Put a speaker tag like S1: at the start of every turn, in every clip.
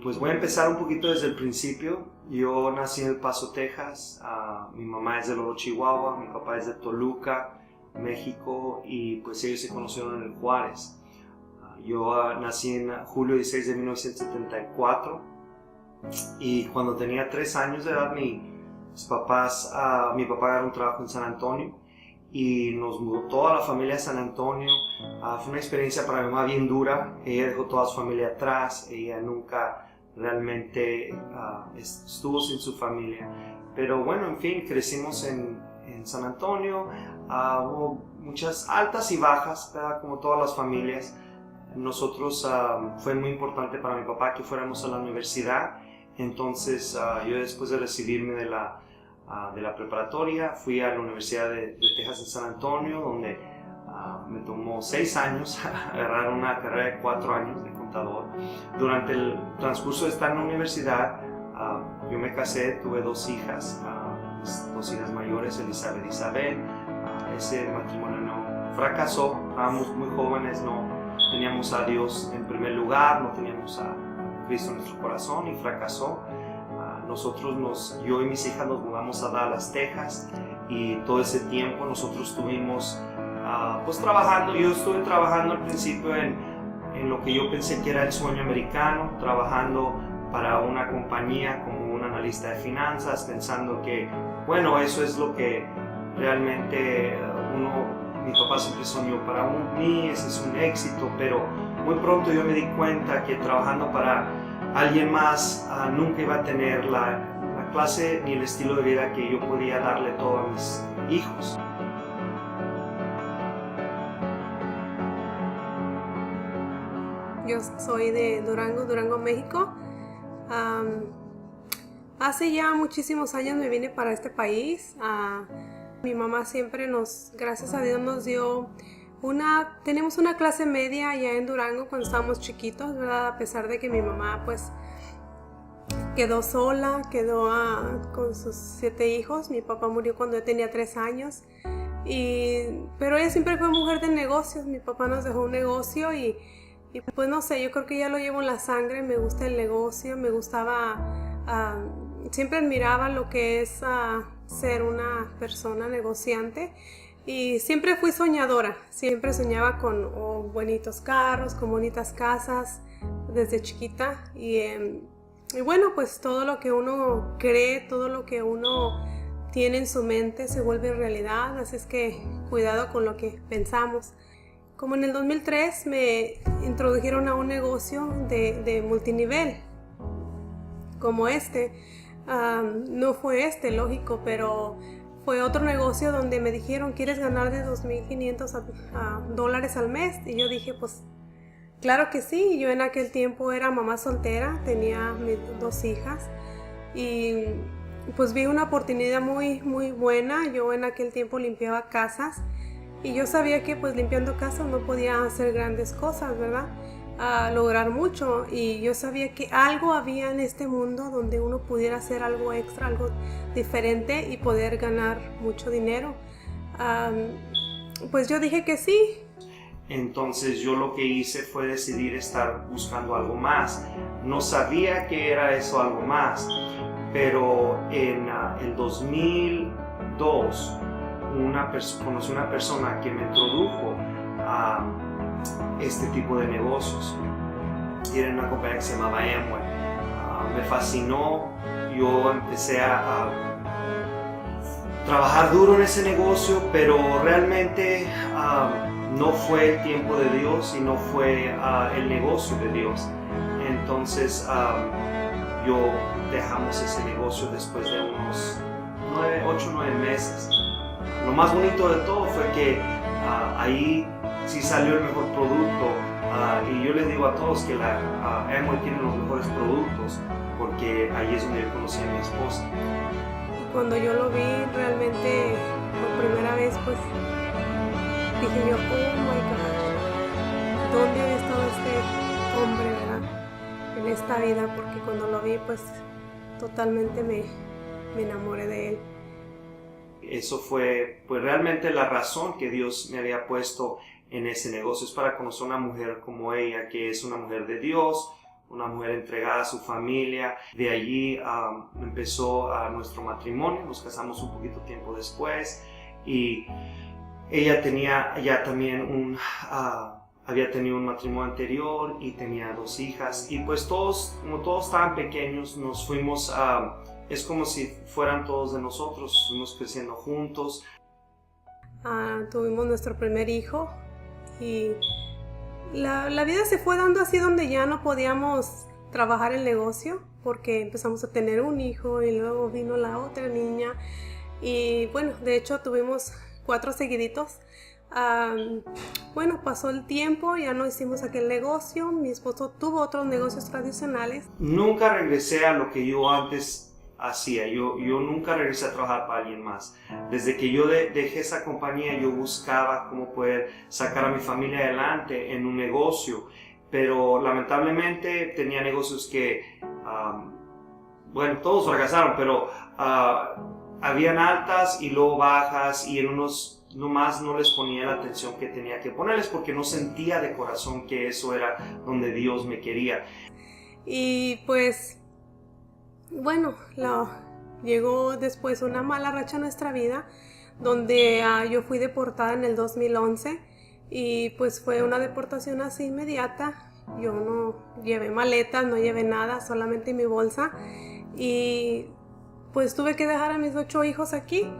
S1: Pues voy a empezar un poquito desde el principio. Yo nací en El Paso, Texas. Mi mamá es de Oro, Chihuahua. Mi papá es de Toluca, México. Y pues ellos se conocieron en el Juárez. Yo nací en julio 16 de 1974. Y cuando tenía 3 años de edad, mi papá agarró un trabajo en San Antonio. Y nos mudó toda la familia a San Antonio. Fue una experiencia para mi mamá bien dura. Ella dejó toda su familia atrás. Ella nunca realmente estuvo sin su familia, pero bueno, en fin, crecimos en San Antonio. Hubo muchas altas y bajas, ¿verdad? Como todas las familias. Nosotros fue muy importante para mi papá que fuéramos a la universidad. Entonces yo, después de recibirme de la preparatoria, fui a la Universidad de Texas en San Antonio, donde me tomó 6 años agarrar una carrera de 4 años de contador. Durante el transcurso de estar en la universidad, yo me casé, tuve 2 hijas, mis 2 hijas mayores, Elizabeth y Isabel. Ese matrimonio no fracasó, estábamos muy jóvenes, no teníamos a Dios en primer lugar, no teníamos a Cristo en nuestro corazón y fracasó. Yo y mis hijas nos mudamos a Dallas, Texas, y todo ese tiempo nosotros estuvimos pues trabajando. Yo estuve trabajando al principio en lo que yo pensé que era el sueño americano, trabajando para una compañía como un analista de finanzas, pensando que, bueno, eso es lo que realmente mi papá siempre soñó para mí, ese es un éxito, pero muy pronto yo me di cuenta que trabajando para alguien más nunca iba a tener la clase ni el estilo de vida que yo podía darle todo a mis hijos.
S2: Yo soy de Durango, México. Hace ya muchísimos años me vine para este país. Mi mamá siempre gracias a Dios, nos dio tenemos una clase media allá en Durango cuando estábamos chiquitos, ¿verdad? A pesar de que mi mamá pues quedó sola, con sus 7 hijos. Mi papá murió cuando yo tenía 3 años. Pero ella siempre fue mujer de negocios. Mi papá nos dejó un negocio y pues no sé, yo creo que ya lo llevo en la sangre. Me gusta el negocio, me gustaba, siempre admiraba lo que es ser una persona negociante. Y siempre fui soñadora, siempre soñaba con bonitos carros, con bonitas casas desde chiquita. Y bueno, pues todo lo que uno cree, todo lo que uno tiene en su mente se vuelve realidad, así es que cuidado con lo que pensamos. Como en el 2003 me introdujeron a un negocio de multinivel, como no fue lógico, pero fue otro negocio donde me dijeron, ¿quieres ganar de $2,500 al mes? Y yo dije, pues, claro que sí. Yo en aquel tiempo era mamá soltera, tenía mis 2 hijas y pues vi una oportunidad muy, muy buena. Yo en aquel tiempo limpiaba casas y yo sabía que pues limpiando casas no podía hacer grandes cosas, ¿verdad? Lograr mucho, y yo sabía que algo había en este mundo donde uno pudiera hacer algo extra, algo diferente y poder ganar mucho dinero. Pues yo dije que sí.
S1: Entonces yo lo que hice fue decidir estar buscando algo más. No sabía que era eso algo más, pero en el 2002 conocí una persona que me introdujo a este tipo de negocios. Era una compañía que se llamaba Amway. Me fascinó. Yo empecé a trabajar duro en ese negocio, pero realmente no fue el tiempo de Dios y no fue el negocio de Dios. Entonces dejamos ese negocio después de unos 8 o 9 meses. Lo más bonito de todo fue que ahí sí salió el mejor producto, y yo les digo a todos que Amway tiene los mejores productos, porque ahí es donde yo conocí a mi esposa.
S2: Cuando yo lo vi realmente por primera vez, pues dije yo, oh my God, ¿dónde había estado este hombre, verdad, en esta vida? Porque cuando lo vi, pues totalmente me enamoré de él.
S1: Eso fue pues realmente la razón que Dios me había puesto en ese negocio. Es para conocer una mujer como ella, que es una mujer de Dios, una mujer entregada a su familia. De allí empezó nuestro matrimonio, nos casamos un poquito tiempo después y ella tenía ya también había tenido un matrimonio anterior y tenía 2 hijas y pues como todos estaban pequeños, nos fuimos es como si fueran todos de nosotros, fuimos creciendo juntos.
S2: Tuvimos nuestro primer hijo y la vida se fue dando así donde ya no podíamos trabajar el negocio porque empezamos a tener un hijo y luego vino la otra niña y bueno, de hecho tuvimos 4 seguiditos. Bueno, pasó el tiempo, ya no hicimos aquel negocio, mi esposo tuvo otros negocios tradicionales.
S1: Nunca regresé a lo que yo antes hacía, yo nunca regresé a trabajar para alguien más. Desde que yo dejé esa compañía, yo buscaba cómo poder sacar a mi familia adelante en un negocio, pero lamentablemente tenía negocios que, bueno, todos fracasaron, pero habían altas y luego bajas y en unos nomás no les ponía la atención que tenía que ponerles porque no sentía de corazón que eso era donde Dios me quería.
S2: Y pues, bueno, llegó después una mala racha a nuestra vida donde yo fui deportada en el 2011 y pues fue una deportación así inmediata. Yo no llevé maletas, no llevé nada, solamente mi bolsa y pues tuve que dejar a mis 8 hijos aquí.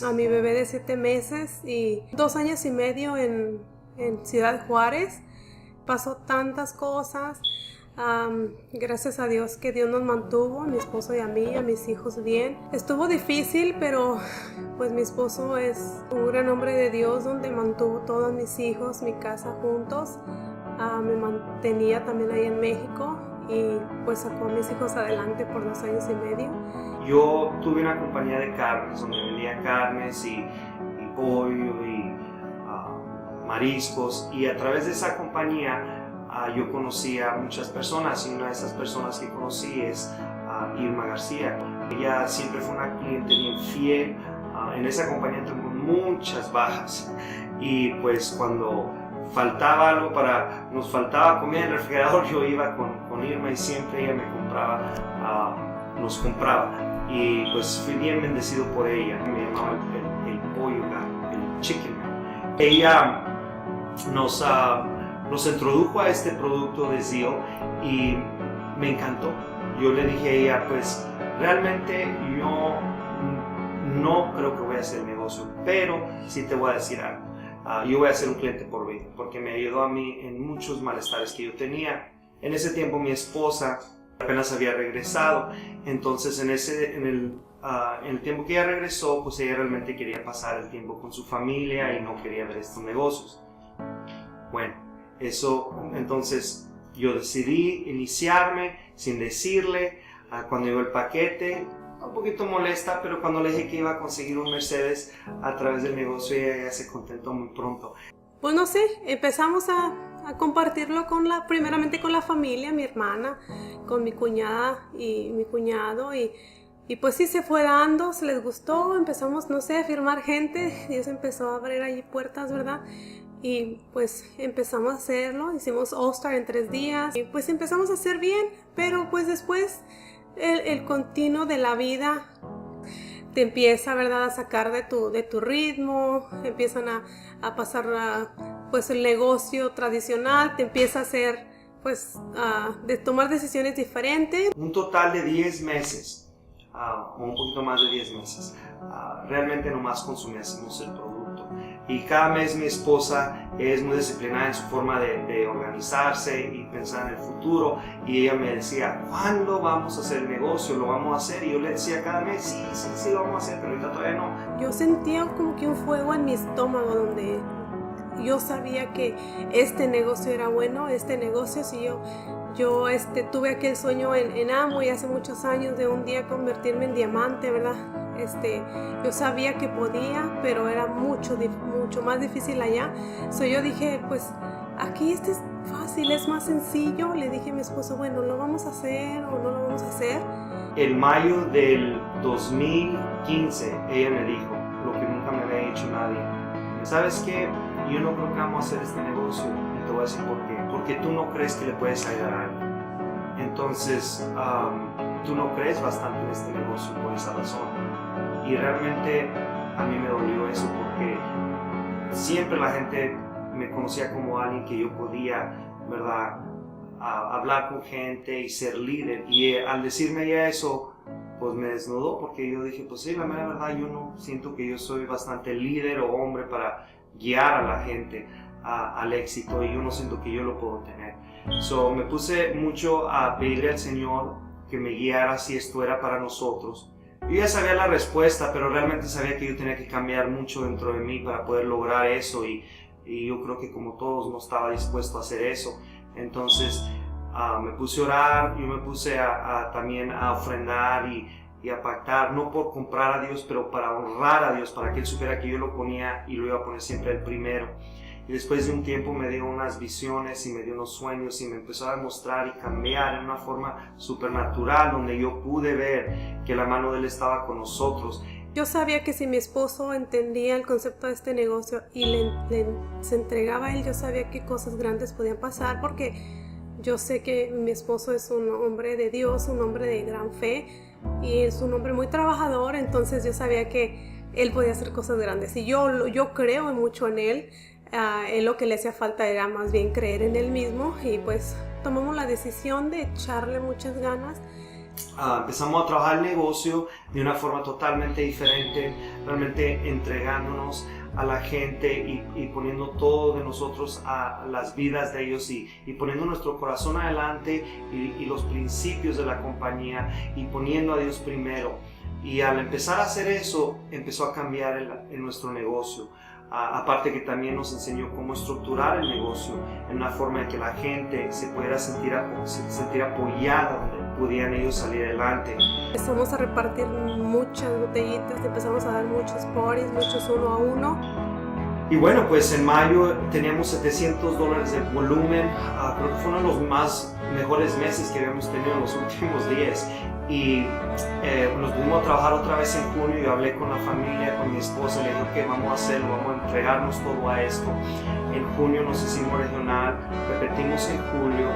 S2: A mi bebé de 7 meses y 2 años y medio en Ciudad Juárez. Pasó tantas cosas. Gracias a Dios que Dios nos mantuvo, a mi esposo y a mí, a mis hijos bien. Estuvo difícil, pero pues mi esposo es un gran hombre de Dios donde mantuvo todos mis hijos, mi casa juntos. Me mantenía también ahí en México y pues sacó a mis hijos adelante por 2 años y medio.
S1: Yo tuve una compañía de carnes donde vendía carnes y pollo y mariscos y a través de esa compañía yo conocí a muchas personas y una de esas personas que conocí es Irma García. Ella siempre fue una cliente bien fiel. En esa compañía tuvimos muchas bajas y pues cuando faltaba algo nos faltaba comida en el refrigerador, yo iba con Irma y siempre ella me nos compraba y pues fui bien bendecido por ella. Me llamaba el pollo, el chicken. Ella nos introdujo a este producto de Zeal y me encantó. Yo le dije a ella, pues realmente yo no creo que voy a hacer el negocio, pero sí te voy a decir algo. Yo voy a ser un cliente por vida, porque me ayudó a mí en muchos malestares que yo tenía. En ese tiempo mi esposa apenas había regresado, entonces en el tiempo que ella regresó, pues ella realmente quería pasar el tiempo con su familia y no quería ver estos negocios. Bueno, entonces yo decidí iniciarme sin decirle. Cuando llegó el paquete, un poquito molesta, pero cuando le dije que iba a conseguir un Mercedes a través del negocio, ella se contentó muy pronto.
S2: Pues no sé, empezamos a compartirlo primeramente con la familia, mi hermana, con mi cuñada y mi cuñado y pues sí se fue dando, se les gustó, empezamos, no sé, a firmar gente, Dios empezó a abrir allí puertas, ¿verdad? Y pues empezamos a hacerlo, hicimos All Star en 3 días y pues empezamos a hacer bien, pero pues después el continuo de la vida te empieza, ¿verdad?, a sacar de tu ritmo, empiezan a pasar pues el negocio tradicional, te empieza a hacer pues de tomar decisiones diferentes.
S1: Un total de 10 meses, o un poquito más de 10 meses, realmente nomás consumíamos el producto. Y cada mes mi esposa es muy disciplinada en su forma de organizarse y pensar en el futuro. Y ella me decía, ¿cuándo vamos a hacer el negocio? ¿Lo vamos a hacer? Y yo le decía cada mes, sí, lo vamos a hacer, pero ahorita todavía no.
S2: Yo sentía como que un fuego en mi estómago donde yo sabía que este negocio era bueno, este negocio, si yo tuve aquel sueño en Amway hace muchos años de un día convertirme en diamante, ¿verdad? Yo sabía que podía, pero era mucho más difícil allá. Yo dije, pues aquí es fácil, es más sencillo. Le dije a mi esposo, bueno, ¿lo vamos a hacer o no lo vamos a hacer?
S1: En mayo del 2015, ella me dijo lo que nunca me había dicho nadie. ¿Sabes qué? Yo no creo que vamos a hacer este negocio. Y te voy a decir por qué. porque tú no crees que le puedes ayudar a alguien. Entonces, tú no crees bastante en este negocio por esa razón. Y realmente a mí me dolió eso porque siempre la gente me conocía como alguien que yo podía, ¿verdad?, hablar con gente y ser líder. Y al decirme ya eso, pues me desnudó, porque yo dije, pues sí, la mera verdad, yo no siento que yo soy bastante líder o hombre para guiar a la gente al éxito, y yo no siento que yo lo puedo tener. So, me puse mucho a pedirle al Señor que me guiara si esto era para nosotros. Yo ya sabía la respuesta, pero realmente sabía que yo tenía que cambiar mucho dentro de mí para poder lograr eso, y yo creo que como todos no estaba dispuesto a hacer eso. Entonces me puse a orar, yo me puse también a ofrendar y a pactar, no por comprar a Dios, pero para honrar a Dios, para que Él supiera que yo lo ponía y lo iba a poner siempre el primero. Y después de un tiempo me dio unas visiones y me dio unos sueños y me empezó a demostrar y cambiar en una forma supernatural, donde yo pude ver que la mano de Él estaba con nosotros.
S2: Yo sabía que si mi esposo entendía el concepto de este negocio y se entregaba a él, yo sabía que cosas grandes podían pasar, porque yo sé que mi esposo es un hombre de Dios, un hombre de gran fe, y es un hombre muy trabajador. Entonces yo sabía que él podía hacer cosas grandes, y yo creo mucho en él. Él, lo que le hacía falta era más bien creer en él mismo, y pues tomamos la decisión de echarle muchas ganas.
S1: Empezamos a trabajar el negocio de una forma totalmente diferente, realmente entregándonos a la gente y poniendo todo de nosotros a las vidas de ellos, y poniendo nuestro corazón adelante y los principios de la compañía, y poniendo a Dios primero. Y al empezar a hacer eso, empezó a cambiar en nuestro negocio. Aparte que también nos enseñó cómo estructurar el negocio en una forma en que la gente se pudiera sentir apoyada, donde pudieran ellos salir adelante.
S2: Empezamos a repartir muchas botellitas, empezamos a dar muchos parties, muchos 1 a 1.
S1: Y bueno, pues en mayo teníamos $700 de volumen. Creo que fue uno de los mejores meses que habíamos tenido en los últimos días. Y nos pudimos a trabajar otra vez en junio. Yo hablé con la familia, con mi esposa, le dije que vamos a hacerlo, vamos a entregarnos todo a esto. En junio nos hicimos regional, repetimos en julio,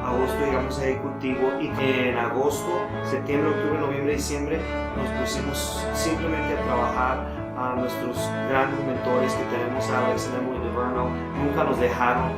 S1: agosto llegamos a ejecutivo, y en agosto, septiembre, octubre, noviembre, diciembre nos pusimos simplemente a trabajar. A nuestros grandes mentores que tenemos, Alex, Nemo y DeVerno, nunca nos dejaron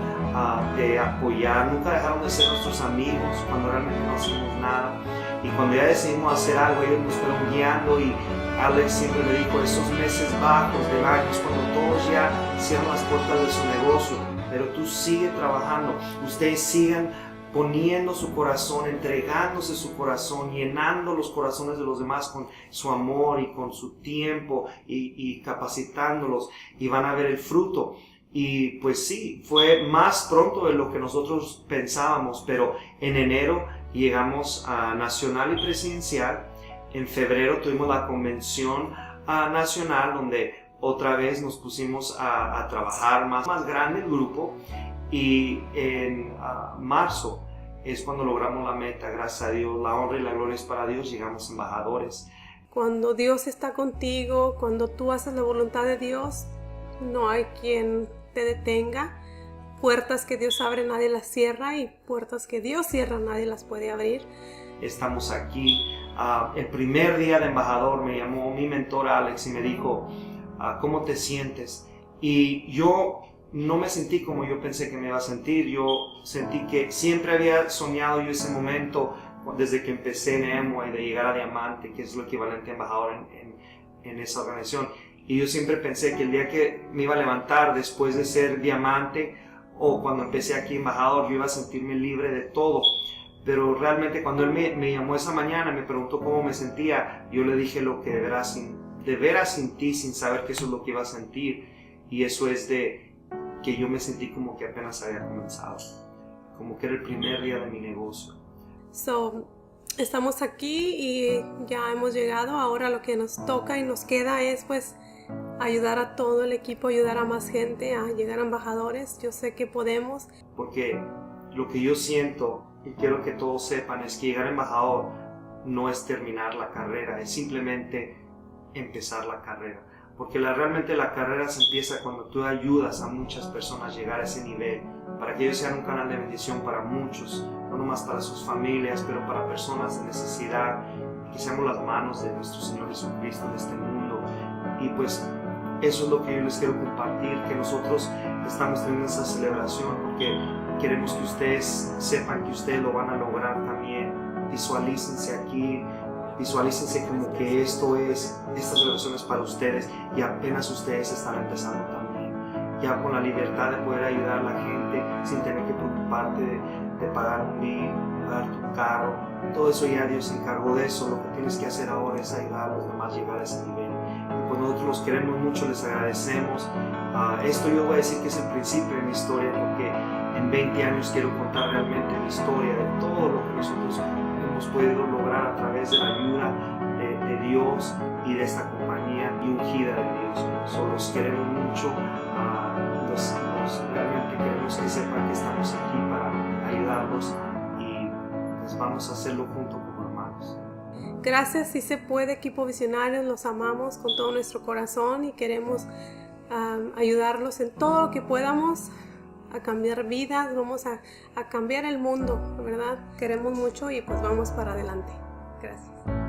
S1: de apoyar, nunca dejaron de ser nuestros amigos cuando realmente no hacíamos nada. Y cuando ya decidimos hacer algo, ellos nos fueron guiando, y Alex siempre me dijo, esos meses bajos del año es cuando todos ya cierran las puertas de su negocio, pero tú sigue trabajando, ustedes sigan poniendo su corazón, entregándose su corazón, llenando los corazones de los demás con su amor y con su tiempo, y capacitándolos, y van a ver el fruto. Y pues sí, fue más pronto de lo que nosotros pensábamos, pero en enero llegamos a nacional y presidencial. En febrero tuvimos la convención nacional, donde otra vez nos pusimos a trabajar más grande el grupo. Y en marzo es cuando logramos la meta, gracias a Dios. La honra y la gloria es para Dios, llegamos embajadores.
S2: Cuando Dios está contigo, cuando tú haces la voluntad de Dios, no hay quien te detenga. Puertas que Dios abre, nadie las cierra, y puertas que Dios cierra, nadie las puede abrir.
S1: Estamos aquí. El primer día de embajador me llamó mi mentor Alex y me dijo, ¿cómo te sientes? Y yo no me sentí como yo pensé que me iba a sentir. Yo sentí que siempre había soñado yo ese momento desde que empecé en Amway, de llegar a diamante, que es lo equivalente a embajador en esa organización. Y yo siempre pensé que el día que me iba a levantar después de ser diamante, o cuando empecé aquí embajador, yo iba a sentirme libre de todo. Pero realmente cuando él me llamó esa mañana, me preguntó cómo me sentía, yo le dije lo que de veras sentí, sin saber que eso es lo que iba a sentir. Y eso es de que yo me sentí como que apenas había comenzado, como que era el primer día de mi negocio.
S2: Estamos aquí y ya hemos llegado. Ahora lo que nos toca y nos queda es pues ayudar a todo el equipo, ayudar a más gente a llegar a embajadores. Yo sé que podemos.
S1: Porque lo que yo siento y quiero que todos sepan es que llegar a embajador no es terminar la carrera, es simplemente empezar la carrera. Porque realmente la carrera se empieza cuando tú ayudas a muchas personas a llegar a ese nivel para que ellos sean un canal de bendición para muchos, no nomás para sus familias, pero para personas de necesidad, que seamos las manos de nuestro Señor Jesucristo en este mundo. Y pues eso es lo que yo les quiero compartir, que nosotros estamos teniendo esa celebración porque queremos que ustedes sepan que ustedes lo van a lograr también. Visualícense aquí, visualícense como que esta celebración es para ustedes y apenas ustedes están empezando también. Ya con la libertad de poder ayudar a la gente sin tener que preocuparte de pagar un bill, pagar tu carro, todo eso ya Dios se encargó de eso. Lo que tienes que hacer ahora es ayudar a los demás a llegar a ese nivel. Y pues nosotros los queremos mucho, les agradecemos. Esto yo voy a decir que es el principio de mi historia, porque en 20 años quiero contar realmente mi historia de todo lo que nosotros hemos podido lograr a través de la ayuda de Dios y de esta compañía y ungida de Dios. Solo los queremos mucho, realmente queremos que sepan que estamos aquí para ayudarlos y pues vamos a hacerlo juntos como hermanos.
S2: Gracias, sí se puede, equipo Visionarios, los amamos con todo nuestro corazón y queremos ayudarlos en todo lo que podamos a cambiar vidas, vamos a cambiar el mundo, ¿verdad? Queremos mucho y pues vamos para adelante. Gracias.